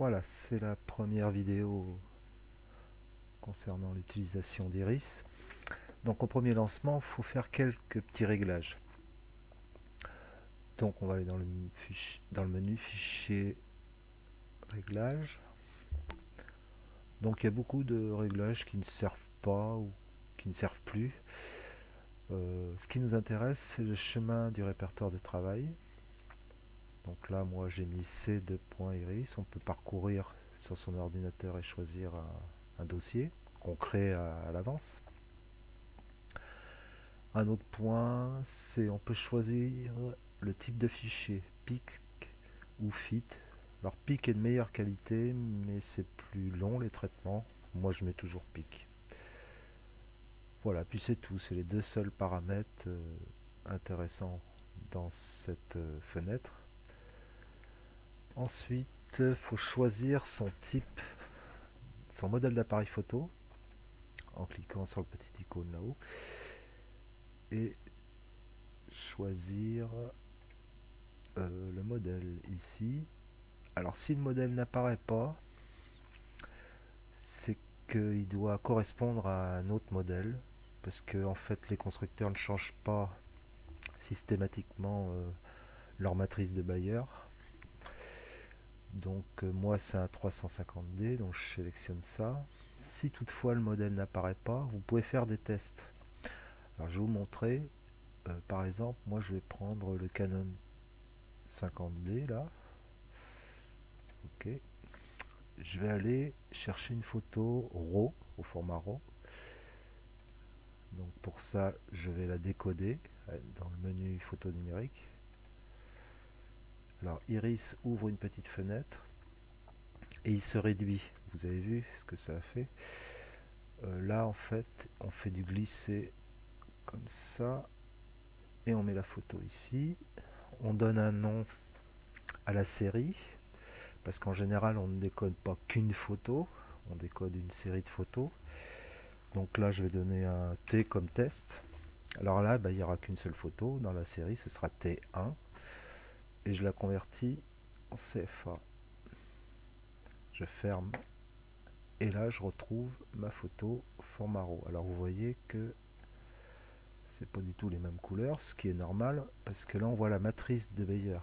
Voilà, c'est la première vidéo concernant l'utilisation d'Iris. Donc au premier lancement, il faut faire quelques petits réglages. Donc on va aller dans le menu fichier réglages. Donc il y a beaucoup de réglages qui ne servent pas ou qui ne servent plus. Ce qui nous intéresse, c'est le chemin du répertoire de travail. Donc là, moi j'ai mis c2.iris. On peut parcourir sur son ordinateur et choisir un dossier qu'on crée à l'avance. Un autre point, c'est on peut choisir le type de fichier, PIC ou FIT. Alors PIC est de meilleure qualité, mais c'est plus long les traitements. Moi je mets toujours PIC. Voilà, puis c'est tout, c'est les deux seuls paramètres intéressants dans cette fenêtre. Ensuite, il faut choisir son type, son modèle d'appareil photo, en cliquant sur le petit icône là-haut, et choisir le modèle ici. Alors si le modèle n'apparaît pas, c'est qu'il doit correspondre à un autre modèle, parce que en fait les constructeurs ne changent pas systématiquement leur matrice de Bayer. Donc moi c'est un 350D, donc je sélectionne ça. Si toutefois le modèle n'apparaît pas, vous pouvez faire des tests. Alors je vais vous montrer, par exemple, moi je vais prendre le Canon 50D là. Ok. Je vais aller chercher une photo RAW, au format RAW. Donc pour ça, je vais la décoder dans le menu photo numérique. Alors Iris ouvre une petite fenêtre et il se réduit. Vous avez vu ce que ça a fait. Là en fait, on fait du glisser comme ça et on met la photo ici. On donne un nom à la série parce qu'en général, on ne décode pas qu'une photo, on décode une série de photos. Donc là, je vais donner un T comme test. Alors là, il n'y aura qu'une seule photo dans la série, ce sera T1. Et je la convertis en CFA. Je ferme. Et là, je retrouve ma photo format RAW. Alors vous voyez que c'est pas du tout les mêmes couleurs, ce qui est normal, parce que là, on voit la matrice de Bayer.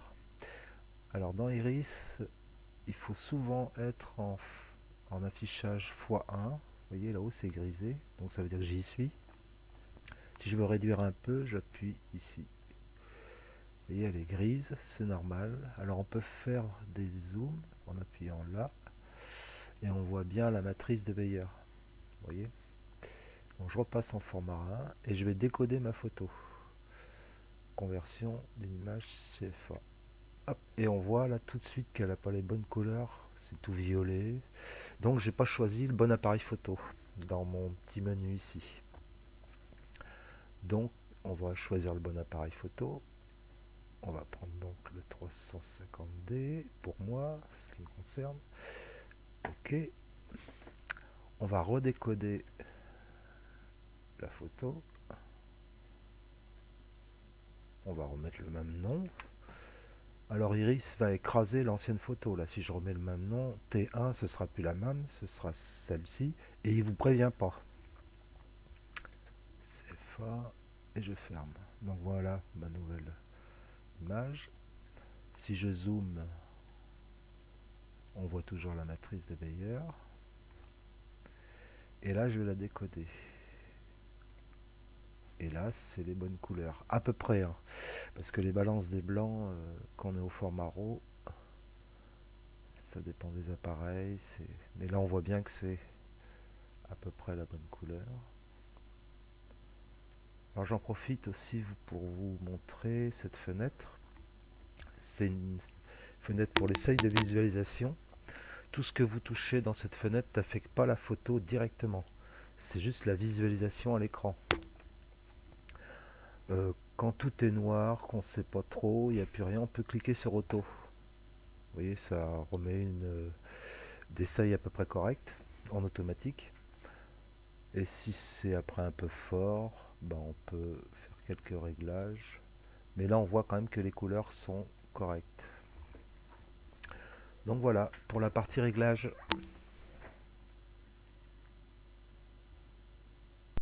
Alors dans Iris, il faut souvent être en affichage x1. Vous voyez là-haut, c'est grisé, donc ça veut dire que j'y suis. Si je veux réduire un peu, j'appuie ici. Vous voyez, elle est grise, c'est normal. Alors on peut faire des zooms en appuyant là. Et on voit bien la matrice de Bayer. Vous voyez. Donc je repasse en format 1 et je vais décoder ma photo. Conversion d'une image CFA. Hop, et on voit là tout de suite qu'elle n'a pas les bonnes couleurs. C'est tout violet. Donc j'ai pas choisi le bon appareil photo dans mon petit menu ici. Donc on va choisir le bon appareil photo. On va prendre donc le 350D pour moi, ce qui me concerne. Ok. On va redécoder la photo. On va remettre le même nom. Alors Iris va écraser l'ancienne photo. Là, si je remets le même nom, T1, ce sera plus la même, ce sera celle-ci. Et il vous prévient pas. CFA et je ferme. Donc voilà ma nouvelle image. Si je zoome, on voit toujours la matrice de Bayer. Et là, je vais la décoder. Et là, c'est les bonnes couleurs. À peu près. Hein. Parce que les balances des blancs, quand on est au format RAW, ça dépend des appareils. Mais là, on voit bien que c'est à peu près la bonne couleur. Alors j'en profite aussi pour vous montrer cette fenêtre. C'est une fenêtre pour les seuils de visualisation. Tout ce que vous touchez dans cette fenêtre n'affecte pas la photo directement. C'est juste la visualisation à l'écran. Quand tout est noir, qu'on ne sait pas trop, il n'y a plus rien, on peut cliquer sur auto. Vous voyez, ça remet des seuils à peu près corrects en automatique. Et si c'est après un peu fort, on peut faire quelques réglages. Mais là, on voit quand même que les couleurs sont correctes. Donc voilà pour la partie réglage.